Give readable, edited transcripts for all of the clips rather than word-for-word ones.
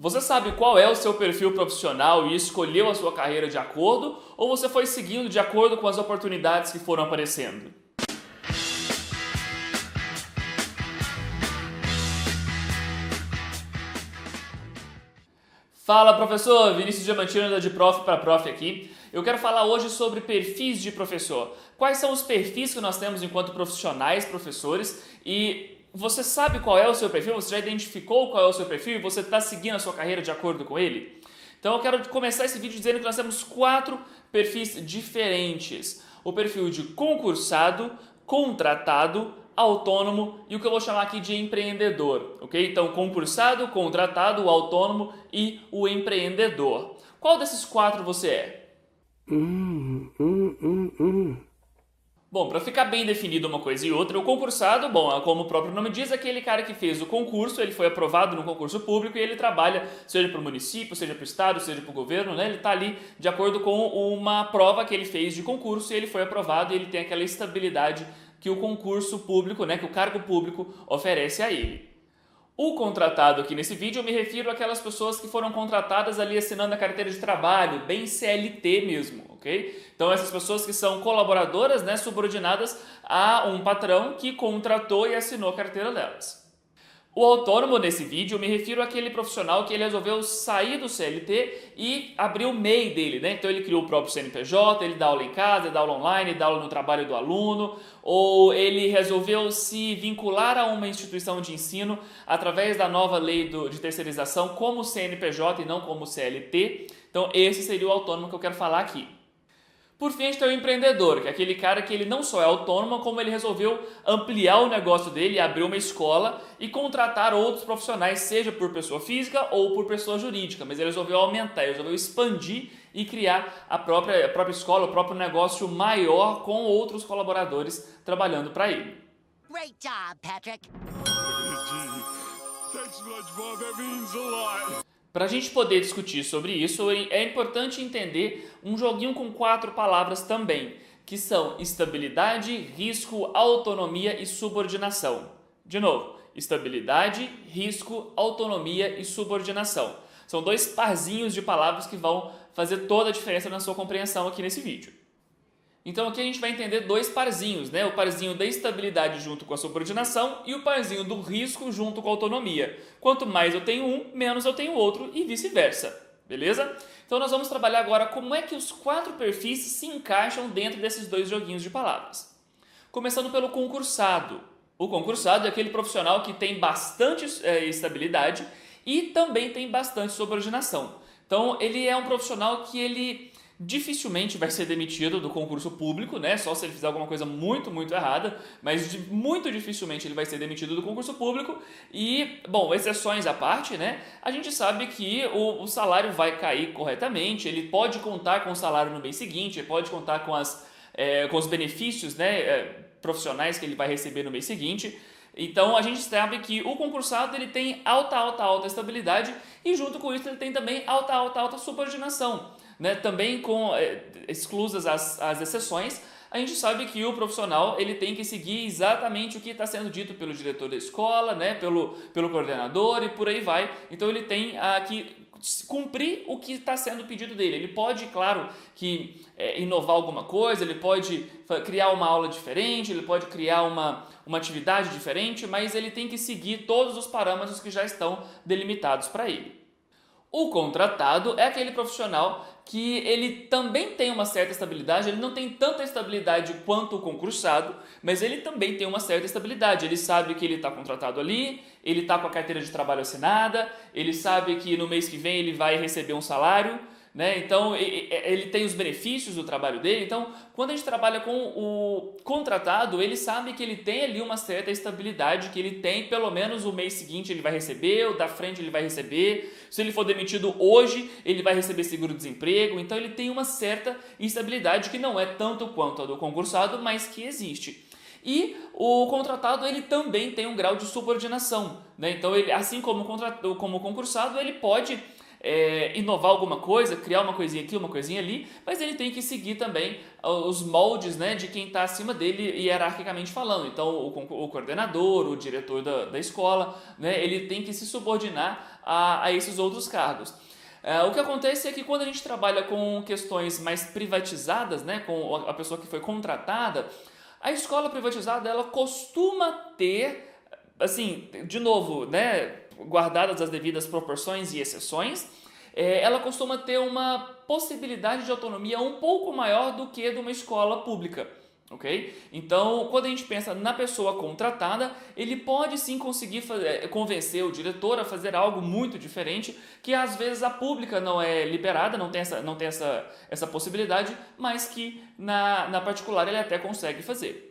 Você sabe qual é o seu perfil profissional e escolheu a sua carreira de acordo, ou você foi seguindo de acordo com as oportunidades que foram aparecendo? Fala, professor! Vinícius Diamantino da De Prof para Prof aqui. Eu quero falar hoje sobre perfis de professor. Quais são os perfis que nós temos enquanto profissionais, professores, e você sabe qual é o seu perfil? Você já identificou qual é o seu perfil e você está seguindo a sua carreira de acordo com ele? Então eu quero começar esse vídeo dizendo que nós temos 4 perfis diferentes. O perfil de concursado, contratado, autônomo e o que eu vou chamar aqui de empreendedor, ok? Então, concursado, contratado, autônomo e o empreendedor. Qual desses 4 você é? Bom, para ficar bem definido uma coisa e outra, o concursado, bom, como o próprio nome diz, é aquele cara que fez o concurso, ele foi aprovado no concurso público e ele trabalha, seja para o município, seja para o estado, seja para o governo, né? Ele está ali de acordo com uma prova que ele fez de concurso e ele foi aprovado e ele tem aquela estabilidade que o concurso público, né, que o cargo público oferece a ele. O contratado aqui nesse vídeo eu me refiro àquelas pessoas que foram contratadas ali assinando a carteira de trabalho, bem CLT mesmo, ok? Então essas pessoas que são colaboradoras, né, subordinadas a um patrão que contratou e assinou a carteira delas. O autônomo nesse vídeo eu me refiro àquele profissional que ele resolveu sair do CLT e abrir o MEI dele, né? Então ele criou o próprio CNPJ, ele dá aula em casa, ele dá aula online, dá aula no trabalho do aluno, ou ele resolveu se vincular a uma instituição de ensino através da nova lei de terceirização como CNPJ e não como CLT. Então esse seria o autônomo que eu quero falar aqui. Por fim, a gente tem o empreendedor, que é aquele cara que ele não só é autônomo, como ele resolveu ampliar o negócio dele, abrir uma escola e contratar outros profissionais, seja por pessoa física ou por pessoa jurídica, mas ele resolveu aumentar, ele resolveu expandir e criar a própria escola, o próprio negócio maior com outros colaboradores trabalhando para ele. Great job, Patrick. Thanks, SpongeBob. That means a lot. Para a gente poder discutir sobre isso, é importante entender um joguinho com 4 palavras também, que são estabilidade, risco, autonomia e subordinação. De novo, estabilidade, risco, autonomia e subordinação. São 2 parzinhos de palavras que vão fazer toda a diferença na sua compreensão aqui nesse vídeo. Então aqui a gente vai entender 2 parzinhos, né? O parzinho da estabilidade junto com a subordinação e o parzinho do risco junto com a autonomia. Quanto mais eu tenho um, menos eu tenho outro e vice-versa, beleza? Então nós vamos trabalhar agora como é que os 4 perfis se encaixam dentro desses 2 joguinhos de palavras. Começando pelo concursado. O concursado é aquele profissional que tem bastante estabilidade e também tem bastante subordinação. Então ele é um profissional que ele dificilmente vai ser demitido do concurso público, né? Só se ele fizer alguma coisa muito, muito errada, mas muito dificilmente ele vai ser demitido do concurso público e, bom, exceções à parte, né? A gente sabe que o salário vai cair corretamente, ele pode contar com o salário no mês seguinte, ele pode contar com os benefícios, né, profissionais que ele vai receber no mês seguinte. Então a gente sabe que o concursado ele tem alta estabilidade e junto com isso ele tem também alta subordinação. Né? Também com exclusas as exceções, a gente sabe que o profissional ele tem que seguir exatamente o que está sendo dito pelo diretor da escola, né? pelo coordenador e por aí vai. Então ele tem que cumprir o que está sendo pedido dele. Ele pode, claro, que inovar alguma coisa, ele pode criar uma aula diferente, ele pode criar uma atividade diferente, mas ele tem que seguir todos os parâmetros que já estão delimitados para ele. O contratado é aquele profissional que ele também tem uma certa estabilidade, ele não tem tanta estabilidade quanto o concursado, mas ele também tem uma certa estabilidade. Ele sabe que ele está contratado ali, ele está com a carteira de trabalho assinada, ele sabe que no mês que vem ele vai receber um salário, né? Então ele tem os benefícios do trabalho dele. Então quando a gente trabalha com o contratado, ele sabe que ele tem ali uma certa estabilidade, que ele tem pelo menos o mês seguinte ele vai receber, o da frente ele vai receber, se ele for demitido hoje ele vai receber seguro-desemprego. Então ele tem uma certa estabilidade que não é tanto quanto a do concursado, mas que existe. E o contratado ele também tem um grau de subordinação, né? Então ele, assim como o concursado, ele pode inovar alguma coisa, criar uma coisinha aqui, uma coisinha ali, mas ele tem que seguir também os moldes, né, de quem está acima dele hierarquicamente falando. Então, o coordenador, o diretor da escola, né, ele tem que se subordinar a esses outros cargos. O que acontece é que quando a gente trabalha com questões mais privatizadas, né, com a pessoa que foi contratada, a escola privatizada ela costuma ter, assim, de novo, né, guardadas as devidas proporções e exceções, ela costuma ter uma possibilidade de autonomia um pouco maior do que de uma escola pública. Ok? Então, quando a gente pensa na pessoa contratada, ele pode sim conseguir convencer o diretor a fazer algo muito diferente, que às vezes a pública não é liberada, não tem essa possibilidade, mas que na particular ele até consegue fazer.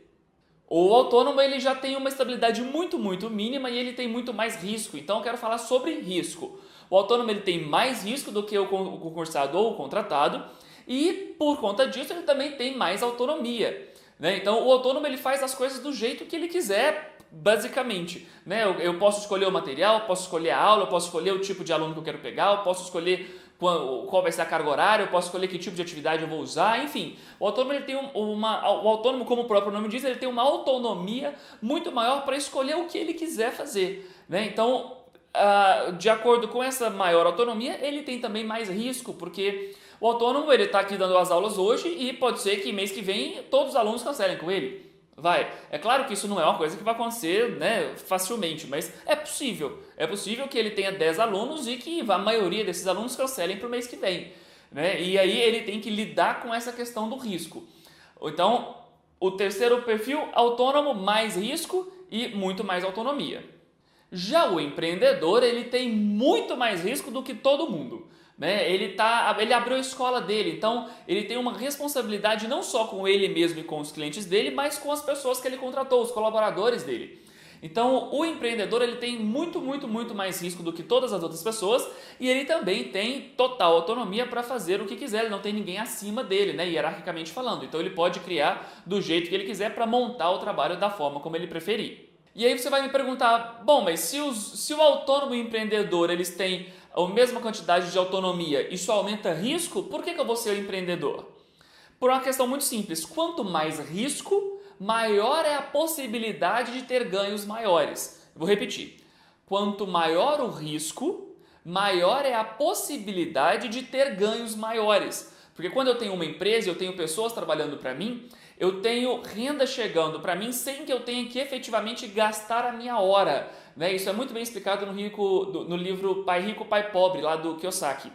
O autônomo ele já tem uma estabilidade muito, muito mínima e ele tem muito mais risco. Então, eu quero falar sobre risco. O autônomo ele tem mais risco do que o concursado ou o contratado e, por conta disso, ele também tem mais autonomia. Né? Então, o autônomo ele faz as coisas do jeito que ele quiser, basicamente. Né? Eu posso escolher o material, posso escolher a aula, eu posso escolher o tipo de aluno que eu quero pegar, eu posso escolher qual vai ser a carga horária, eu posso escolher que tipo de atividade eu vou usar, enfim. O autônomo, ele tem o autônomo, como o próprio nome diz, ele tem uma autonomia muito maior para escolher o que ele quiser fazer. Né? Então, de acordo com essa maior autonomia, ele tem também mais risco, porque o autônomo ele está aqui dando as aulas hoje e pode ser que mês que vem todos os alunos cancelem com ele. É claro que isso não é uma coisa que vai acontecer, né, facilmente, mas é possível. É possível que ele tenha 10 alunos e que a maioria desses alunos cancelem para o mês que vem. Né? E aí ele tem que lidar com essa questão do risco. Então, o terceiro perfil, autônomo, mais risco e muito mais autonomia. Já o empreendedor, ele tem muito mais risco do que todo mundo. Né? Ele abriu a escola dele, então ele tem uma responsabilidade não só com ele mesmo e com os clientes dele, mas com as pessoas que ele contratou, os colaboradores dele. Então o empreendedor ele tem muito, muito, muito mais risco do que todas as outras pessoas e ele também tem total autonomia para fazer o que quiser, ele não tem ninguém acima dele, né, hierarquicamente falando. Então ele pode criar do jeito que ele quiser para montar o trabalho da forma como ele preferir. E aí você vai me perguntar, bom, mas se o autônomo e o empreendedor eles têm a mesma quantidade de autonomia, isso aumenta risco? Por que eu vou ser o empreendedor? Por uma questão muito simples, quanto mais risco, maior é a possibilidade de ter ganhos maiores. Eu vou repetir, quanto maior o risco, maior é a possibilidade de ter ganhos maiores. Porque quando eu tenho uma empresa, eu tenho pessoas trabalhando para mim, eu tenho renda chegando para mim sem que eu tenha que efetivamente gastar a minha hora. Né? Isso é muito bem explicado no livro Pai Rico, Pai Pobre, lá do Kiyosaki.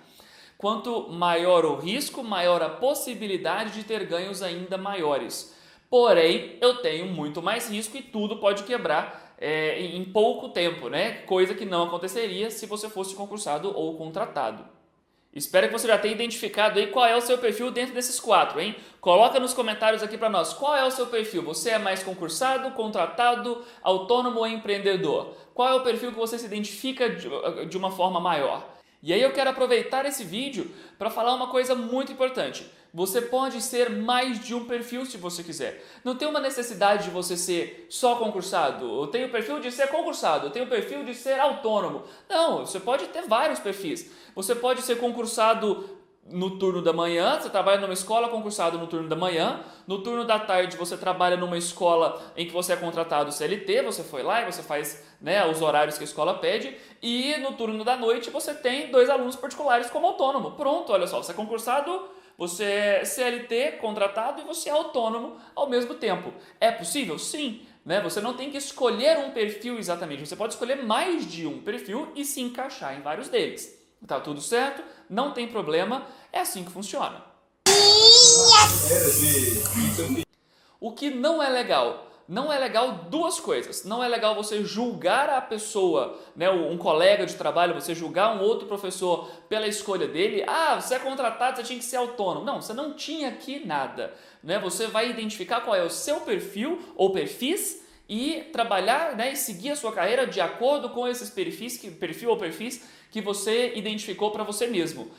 Quanto maior o risco, maior a possibilidade de ter ganhos ainda maiores. Porém, eu tenho muito mais risco e tudo pode quebrar em pouco tempo, né? Coisa que não aconteceria se você fosse concursado ou contratado. Espero que você já tenha identificado aí qual é o seu perfil dentro desses 4, hein? Coloca nos comentários aqui para nós, qual é o seu perfil? Você é mais concursado, contratado, autônomo ou empreendedor? Qual é o perfil que você se identifica de uma forma maior? E aí eu quero aproveitar esse vídeo para falar uma coisa muito importante. Você pode ser mais de um perfil se você quiser. Não tem uma necessidade de você ser só concursado. Eu tenho o perfil de ser concursado, eu tenho o perfil de ser autônomo. Não, você pode ter vários perfis. Você pode ser concursado no turno da manhã, você trabalha numa escola concursado no turno da manhã, no turno da tarde você trabalha numa escola em que você é contratado CLT, você foi lá e você faz, né, os horários que a escola pede, e no turno da noite você tem 2 alunos particulares como autônomo. Pronto, olha só, você é concursado, você é CLT, contratado e você é autônomo ao mesmo tempo. É possível? Sim. Né? Você não tem que escolher um perfil exatamente, você pode escolher mais de um perfil e se encaixar em vários deles. Tá tudo certo, não tem problema, é assim que funciona. O que não é legal? Não é legal 2 coisas. Não é legal você julgar a pessoa, né, um colega de trabalho, você julgar um outro professor pela escolha dele. Ah, você é contratado, você tinha que ser autônomo. Não, você não tinha aqui nada. Né? Você vai identificar qual é o seu perfil ou perfis e trabalhar, né, e seguir a sua carreira de acordo com esses perfil ou perfis que você identificou para você mesmo.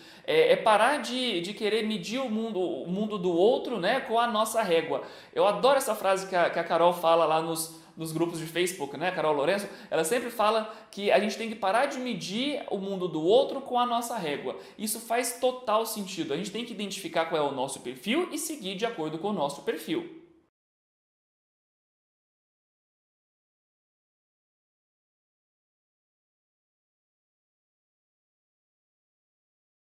Parar de querer medir o mundo do outro, né, com a nossa régua. Eu adoro essa frase que a Carol fala lá dos grupos de Facebook, né, Carol Lourenço, ela sempre fala que a gente tem que parar de medir o mundo do outro com a nossa régua. Isso faz total sentido. A gente tem que identificar qual é o nosso perfil e seguir de acordo com o nosso perfil.